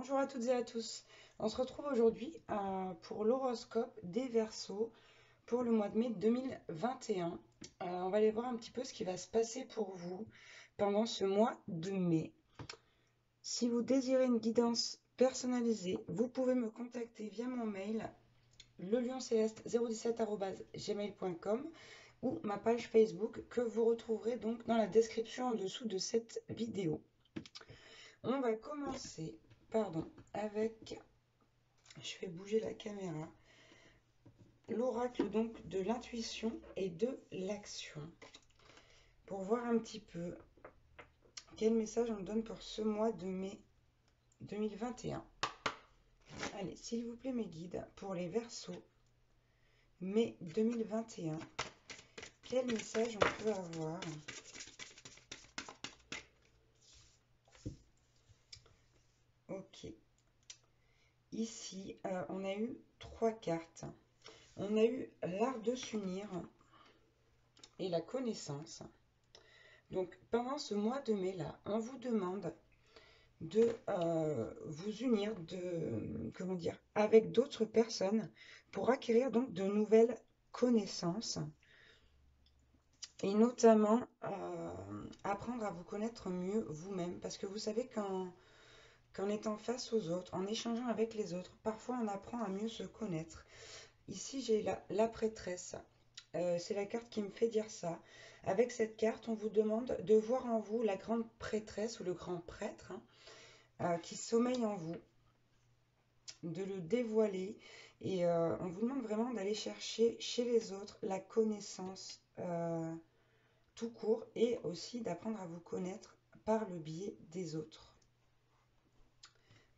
Bonjour à toutes et à tous. On se retrouve aujourd'hui pour l'horoscope des Verseaux pour le mois de mai 2021. On va aller voir un petit peu ce qui va se passer pour vous pendant ce mois de mai. Si vous désirez une guidance personnalisée, vous pouvez me contacter via mon mail lelioncéleste017@gmail.com ou ma page Facebook que vous retrouverez donc dans la description en dessous de cette vidéo. On va commencer, avec, je fais bouger la caméra, l'oracle donc de l'intuition et de l'action. Pour voir un petit peu quel message on donne pour ce mois de mai 2021. Allez, s'il vous plaît mes guides, pour les Verseaux, mai 2021, quel message on peut avoir? Ok. Ici, on a eu 3 cartes. On a eu l'art de s'unir et la connaissance. Donc, pendant ce mois de mai-là, on vous demande de vous unir avec d'autres personnes pour acquérir donc de nouvelles connaissances et notamment apprendre à vous connaître mieux vous-même parce que vous savez qu'en étant face aux autres, en échangeant avec les autres, parfois on apprend à mieux se connaître. Ici j'ai la prêtresse. C'est la carte qui me fait dire ça. Avec cette carte, on vous demande de voir en vous la grande prêtresse ou le grand prêtre qui sommeille en vous, de le dévoiler. Et on vous demande vraiment d'aller chercher chez les autres la connaissance tout court et aussi d'apprendre à vous connaître par le biais des autres.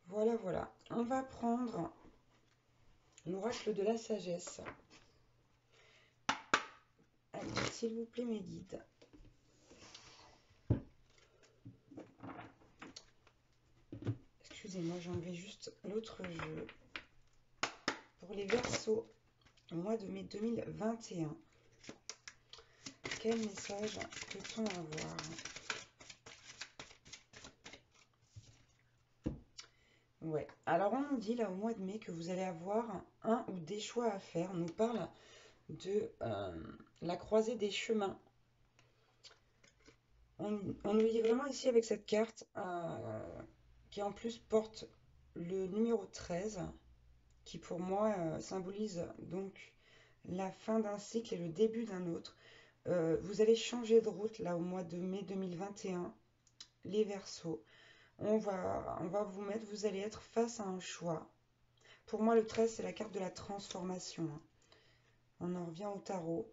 Voilà, voilà. On va prendre l'oracle de la sagesse. Allez, s'il vous plaît, mes guides. Excusez-moi, j'enlevais juste l'autre jeu. Pour les Verseaux, au mois de mai 2021, quel message peut-on avoir? Ouais, alors on nous dit là au mois de mai que vous allez avoir un ou des choix à faire. On nous parle de la croisée des chemins. On nous dit vraiment ici avec cette carte qui en plus porte le numéro 13, qui pour moi symbolise donc la fin d'un cycle et le début d'un autre. Vous allez changer de route là au mois de mai 2021, les Verseaux. On va vous mettre, vous allez être face à un choix. Pour moi, le 13, c'est la carte de la transformation. On en revient au tarot.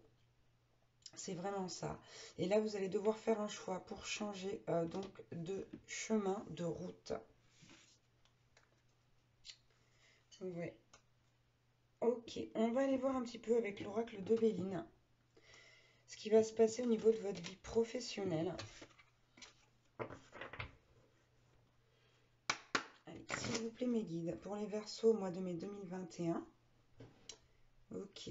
C'est vraiment ça. Et là, vous allez devoir faire un choix pour changer donc de chemin, de route. Ouais. Ok, on va aller voir un petit peu avec l'oracle de Béline ce qui va se passer au niveau de votre vie professionnelle. Allez, s'il vous plaît, mes guides, pour les Verseaux au mois de mai 2021. Ok.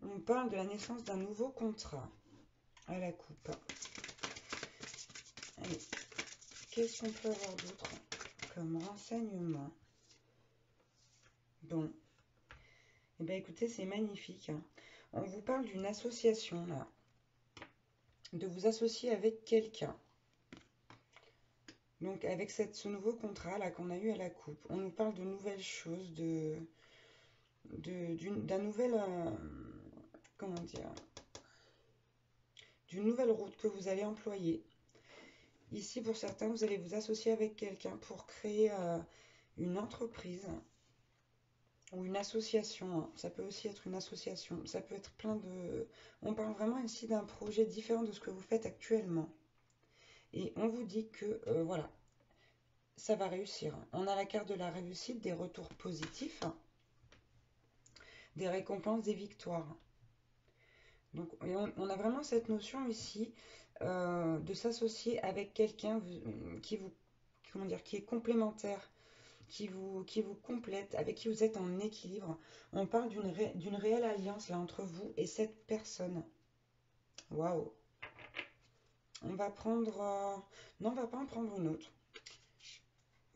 On parle de la naissance d'un nouveau contrat à la coupe. Allez, qu'est-ce qu'on peut avoir d'autre comme renseignement? Bon, eh bien écoutez, c'est magnifique. On vous parle d'une association là, de vous associer avec quelqu'un. Donc avec ce nouveau contrat là qu'on a eu à la coupe, on nous parle de nouvelles choses, d'un nouvel, comment dire, d'une nouvelle route que vous allez employer. Ici, pour certains, vous allez vous associer avec quelqu'un pour créer une entreprise ou une association. Ça peut aussi être une association. Ça peut être plein de... On parle vraiment ici d'un projet différent de ce que vous faites actuellement. Et on vous dit que, voilà, ça va réussir. On a la carte de la réussite, des retours positifs, des récompenses, des victoires. Donc, on a vraiment cette notion ici de s'associer avec quelqu'un qui vous, comment dire, qui est complémentaire, qui vous complète, avec qui vous êtes en équilibre. On parle d'une réelle alliance là entre vous et cette personne. Waouh! On va prendre... non, on va pas en prendre une autre.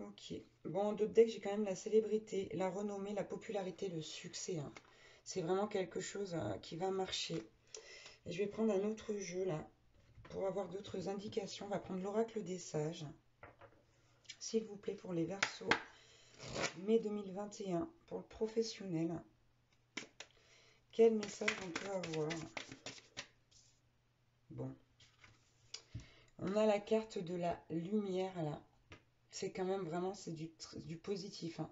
Ok. Bon, en d'autres decks, j'ai quand même la célébrité, la renommée, la popularité, le succès, hein. C'est vraiment quelque chose qui va marcher. Et je vais prendre un autre jeu là, pour avoir d'autres indications. On va prendre l'oracle des sages. S'il vous plaît, pour les Verseaux, mai 2021, pour le professionnel. Quel message on peut avoir? Bon. On a la carte de la lumière là. C'est quand même vraiment, c'est du positif, hein.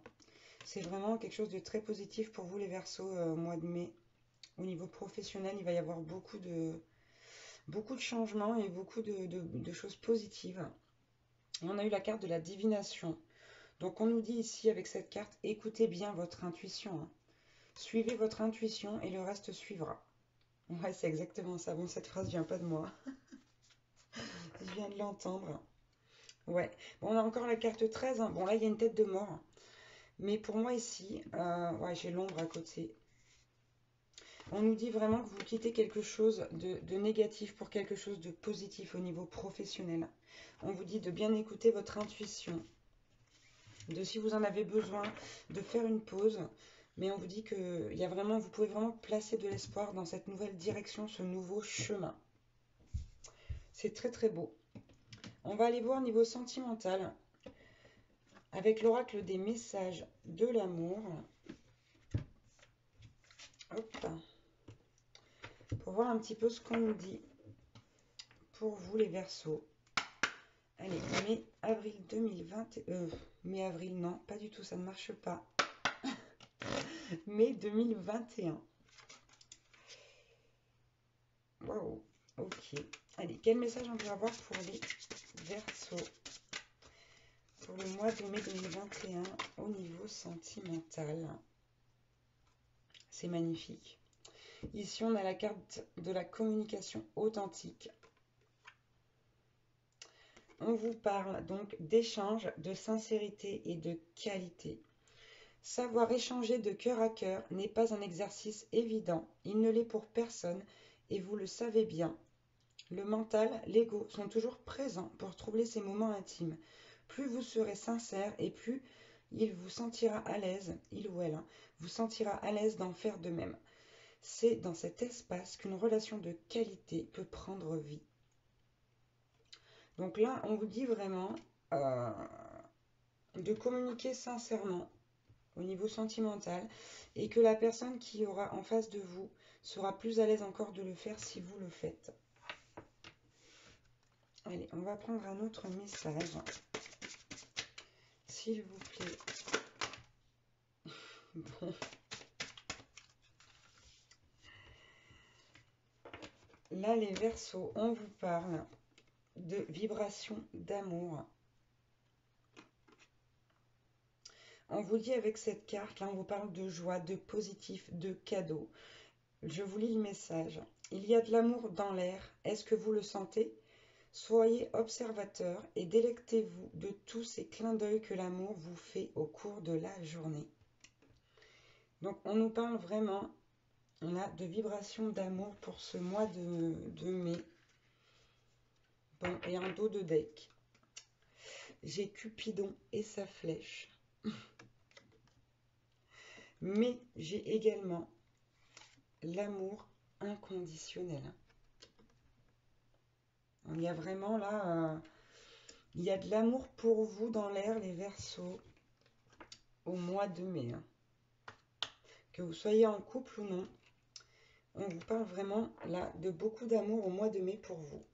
C'est vraiment quelque chose de très positif pour vous les Verseaux au mois de mai. Au niveau professionnel, il va y avoir beaucoup de changements et beaucoup de choses positives. Et on a eu la carte de la divination. Donc on nous dit ici avec cette carte, écoutez bien votre intuition, hein. Suivez votre intuition et le reste suivra. Ouais, c'est exactement ça. Bon, cette phrase vient pas de moi. Je viens de l'entendre. Ouais. Bon, on a encore la carte 13, hein. Bon, là, il y a une tête de mort. Mais pour moi ici, ouais, j'ai l'ombre à côté. On nous dit vraiment que vous quittez quelque chose de négatif pour quelque chose de positif au niveau professionnel. On vous dit de bien écouter votre intuition, de si vous en avez besoin, de faire une pause. Mais on vous dit que il y a vraiment, vous pouvez vraiment placer de l'espoir dans cette nouvelle direction, ce nouveau chemin. C'est très très beau. On va aller voir niveau sentimental avec l'oracle des messages de l'amour. Hop. Pour voir un petit peu ce qu'on nous dit pour vous les Verseaux. Allez, mai, avril 2020. Mai, avril, non, pas du tout, ça ne marche pas. Mai 2021. Waouh, ok. Allez, quel message on peut avoir pour les Verseaux pour le mois de mai 2021 au niveau sentimental? C'est magnifique. Ici, on a la carte de la communication authentique. On vous parle donc d'échange, de sincérité et de qualité. Savoir échanger de cœur à cœur n'est pas un exercice évident. Il ne l'est pour personne et vous le savez bien. Le mental, l'ego sont toujours présents pour troubler ces moments intimes. Plus vous serez sincère et plus il vous sentira à l'aise, il ou elle, hein, vous sentira à l'aise d'en faire de même. C'est dans cet espace qu'une relation de qualité peut prendre vie. Donc là, on vous dit vraiment de communiquer sincèrement au niveau sentimental et que la personne qui aura en face de vous sera plus à l'aise encore de le faire si vous le faites. Allez, on va prendre un autre message, s'il vous plaît. Bon. Là, les Verseaux, on vous parle de vibration d'amour. On vous dit avec cette carte, là, on vous parle de joie, de positif, de cadeau. Je vous lis le message. Il y a de l'amour dans l'air. Est-ce que vous le sentez? Soyez observateur et délectez-vous de tous ces clins d'œil que l'amour vous fait au cours de la journée. Donc, on nous parle vraiment là, de vibration d'amour pour ce mois de mai. Bon, et un dos de deck. J'ai Cupidon et sa flèche. Mais j'ai également l'amour inconditionnel. Il y a vraiment là, il y a de l'amour pour vous dans l'air, les Verseaux, au mois de mai. Que vous soyez en couple ou non, on vous parle vraiment là de beaucoup d'amour au mois de mai pour vous.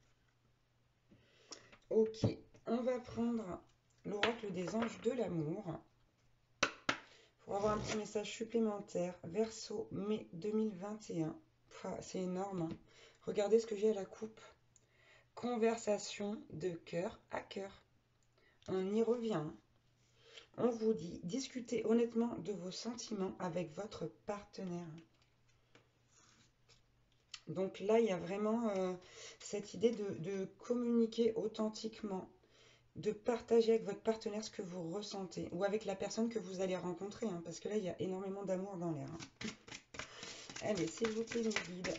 Ok, on va prendre l'oracle des anges de l'amour pour avoir un petit message supplémentaire. Verseau, mai 2021. C'est énorme, hein. Regardez ce que j'ai à la coupe. Conversation de cœur à cœur. On y revient. On vous dit, discutez honnêtement de vos sentiments avec votre partenaire. Donc là, il y a vraiment cette idée de communiquer authentiquement, de partager avec votre partenaire ce que vous ressentez, ou avec la personne que vous allez rencontrer, hein, parce que là, il y a énormément d'amour dans l'air. Hein. Allez, s'il vous plaît, mes guides.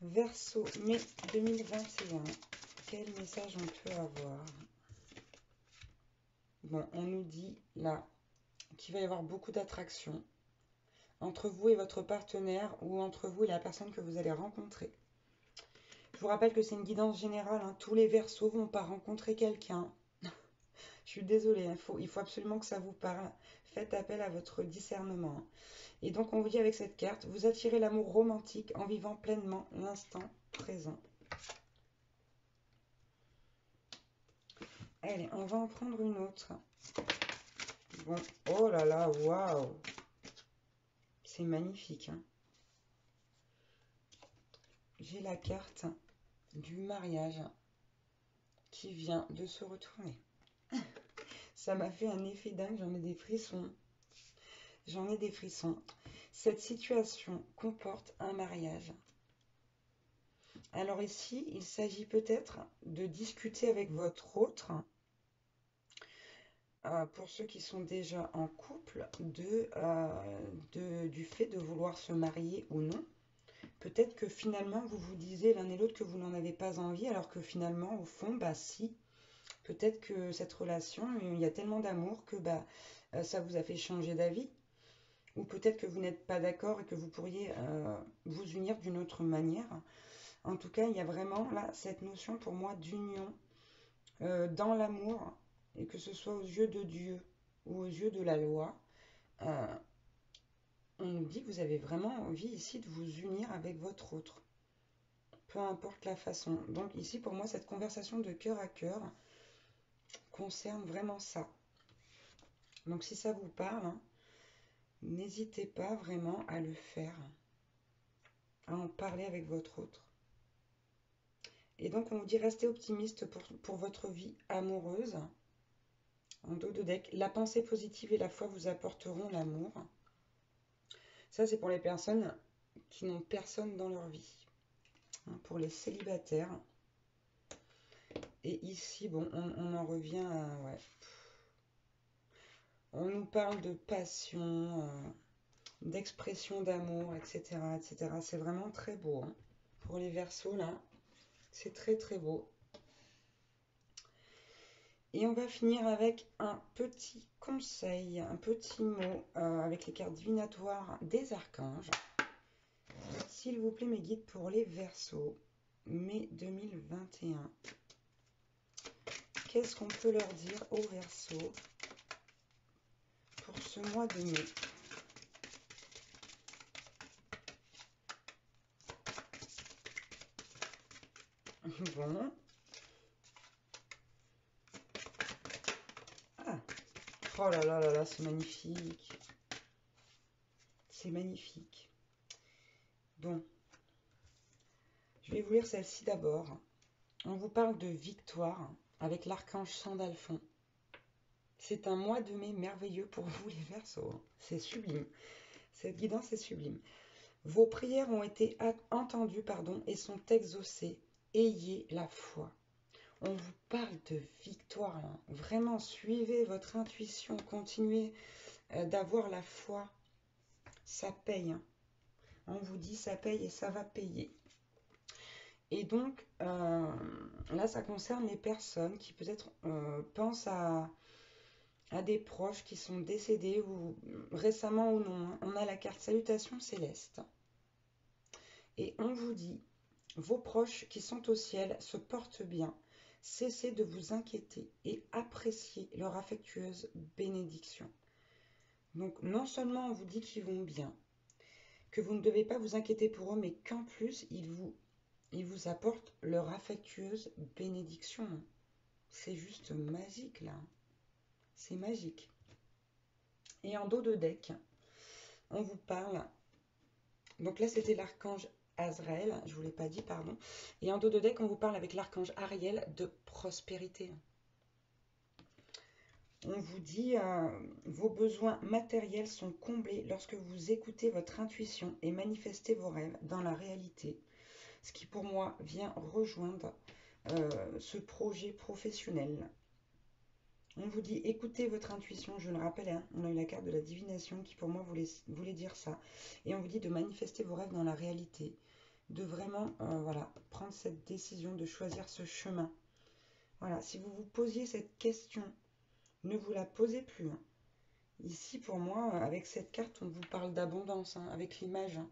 Verseau, mai 2021. Quel message on peut avoir? Bon, on nous dit là qu'il va y avoir beaucoup d'attraction entre vous et votre partenaire ou entre vous et la personne que vous allez rencontrer. Je vous rappelle que c'est une guidance générale, hein. Tous les Verseaux vont pas rencontrer quelqu'un. Je suis désolée, hein, il faut absolument que ça vous parle. Faites appel à votre discernement. Et donc on vous dit avec cette carte, vous attirez l'amour romantique en vivant pleinement l'instant présent. Allez, on va en prendre une autre. Bon, oh là là, waouh! C'est magnifique, hein. J'ai la carte du mariage qui vient de se retourner. Ça m'a fait un effet dingue, j'en ai des frissons. J'en ai des frissons. Cette situation comporte un mariage. Alors ici, il s'agit peut-être de discuter avec votre autre, pour ceux qui sont déjà en couple, du fait de vouloir se marier ou non. Peut-être que finalement, vous vous disiez l'un et l'autre que vous n'en avez pas envie, alors que finalement, au fond, bah si. Peut-être que cette relation, il y a tellement d'amour que ça vous a fait changer d'avis. Ou peut-être que vous n'êtes pas d'accord et que vous pourriez vous unir d'une autre manière. En tout cas, il y a vraiment là cette notion pour moi d'union dans l'amour, et que ce soit aux yeux de Dieu ou aux yeux de la loi. euh, on nous dit que vous avez vraiment envie ici de vous unir avec votre autre, peu importe la façon. Donc ici, pour moi, cette conversation de cœur à cœur concerne vraiment ça. Donc si ça vous parle, hein, n'hésitez pas vraiment à le faire, à en parler avec votre autre. Et donc on vous dit restez optimiste pour votre vie amoureuse. En dos de deck, la pensée positive et la foi vous apporteront l'amour. Ça c'est pour les personnes qui n'ont personne dans leur vie. Pour les célibataires. Et ici, bon, on en revient à... Ouais. On nous parle de passion, d'expression d'amour, etc., etc. C'est vraiment très beau, hein. Pour les Verseaux, là, c'est très très beau. Et on va finir avec un petit conseil, un petit mot avec les cartes divinatoires des archanges. S'il vous plaît, mes guides pour les Verseaux, mai 2021. Qu'est-ce qu'on peut leur dire aux Verseaux pour ce mois de mai? Bon. Ah. Oh là là là là, c'est magnifique. C'est magnifique. Bon. Je vais vous lire celle-ci d'abord. On vous parle de victoire avec l'archange Sandalphon. C'est un mois de mai merveilleux pour vous les Verseaux. C'est sublime. Cette guidance est sublime. Vos prières ont été entendues, et sont exaucées. Ayez la foi. On vous parle de victoire, là. Vraiment, suivez votre intuition. Continuez d'avoir la foi. Ça paye, hein. On vous dit ça paye et ça va payer. Et donc, là, ça concerne les personnes qui peut-être pensent à des proches qui sont décédés ou récemment ou non, hein. On a la carte salutation céleste. Et on vous dit, vos proches qui sont au ciel se portent bien. Cessez de vous inquiéter et appréciez leur affectueuse bénédiction. Donc, non seulement on vous dit qu'ils vont bien, que vous ne devez pas vous inquiéter pour eux, mais qu'en plus, ils vous apportent leur affectueuse bénédiction. C'est juste magique, là. C'est magique. Et en dos de deck, on vous parle... Donc là, c'était l'archange Azraël, je ne vous l'ai pas dit, pardon. Et en dos de deck, on vous parle avec l'archange Ariel de prospérité. On vous dit, vos besoins matériels sont comblés lorsque vous écoutez votre intuition et manifestez vos rêves dans la réalité. Ce qui pour moi vient rejoindre ce projet professionnel. On vous dit écoutez votre intuition, je le rappelle, hein, on a eu la carte de la divination qui pour moi voulait dire ça. Et on vous dit de manifester vos rêves dans la réalité, de vraiment voilà, prendre cette décision, de choisir ce chemin. Voilà, si vous vous posiez cette question Ne vous la posez plus, hein. Ici, pour moi, avec cette carte, on vous parle d'abondance, hein, avec l'image, hein.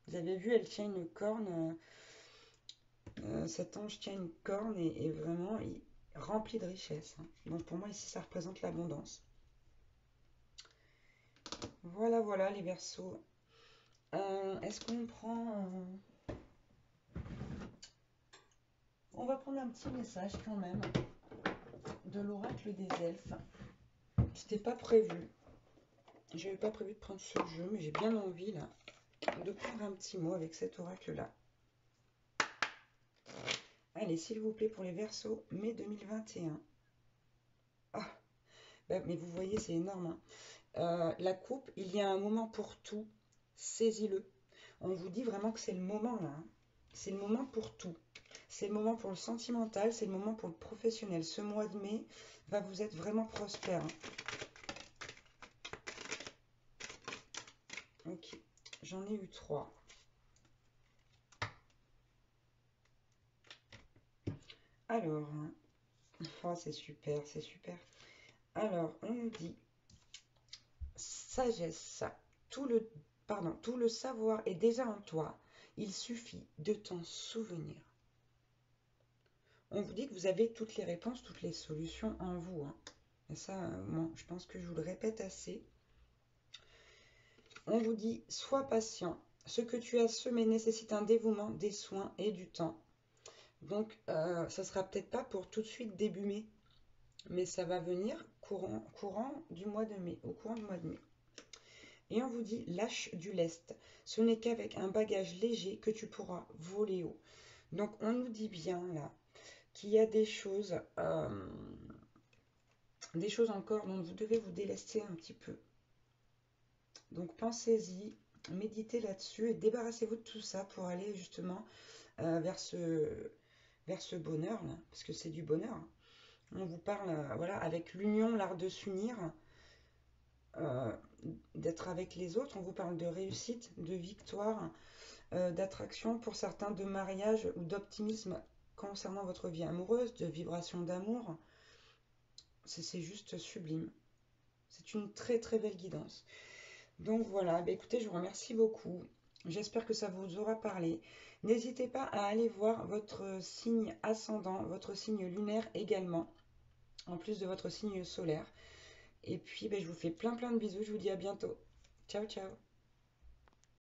Vous avez vu, elle tient une corne. Cet ange tient une corne et vraiment rempli de richesse, hein. Donc pour moi, ici, ça représente l'abondance. Voilà, voilà, les Verseaux. Est-ce qu'on prend... On va prendre un petit message quand même de l'oracle des elfes. C'était pas prévu. J'avais pas prévu de prendre ce jeu, mais j'ai bien envie là de prendre un petit mot avec cet oracle-là. Allez, s'il vous plaît, pour les Verseaux, mai 2021. Ah, bah, mais vous voyez, c'est énorme, hein. La coupe, il y a un moment pour tout. Saisis-le. On vous dit vraiment que c'est le moment là, hein. C'est le moment pour tout. C'est le moment pour le sentimental, c'est le moment pour le professionnel. Ce mois de mai va vous être vraiment prospère, hein. Ok, j'en ai eu 3. Alors, hein, oh, c'est super, c'est super. Alors, on nous dit sagesse. Tout le savoir est déjà en toi. Il suffit de t'en souvenir. On vous dit que vous avez toutes les réponses, toutes les solutions en vous, hein. Et ça, moi, je pense que je vous le répète assez. On vous dit, sois patient. Ce que tu as semé nécessite un dévouement, des soins et du temps. Donc, ça sera peut-être pas pour tout de suite début mai, mais ça va venir courant du mois de mai, au courant du mois de mai. Et on vous dit, lâche du lest. Ce n'est qu'avec un bagage léger que tu pourras voler haut. Donc, on nous dit bien là qu'il y a des choses encore dont vous devez vous délester un petit peu. Donc, pensez-y, méditez là-dessus et débarrassez-vous de tout ça pour aller justement vers ce bonheur là, parce que c'est du bonheur, hein. On vous parle, voilà, avec l'union, l'art de s'unir, euh, d'être avec les autres. On vous parle de réussite, de victoire, d'attraction pour certains, de mariage ou d'optimisme concernant votre vie amoureuse, de vibration d'amour. C'est juste sublime. C'est une très très belle guidance. Donc voilà, bah écoutez, je vous remercie beaucoup. J'espère que ça vous aura parlé. N'hésitez pas à aller voir votre signe ascendant, votre signe lunaire également, en plus de votre signe solaire. Et puis, ben, je vous fais plein de bisous. Je vous dis à bientôt. Ciao, ciao.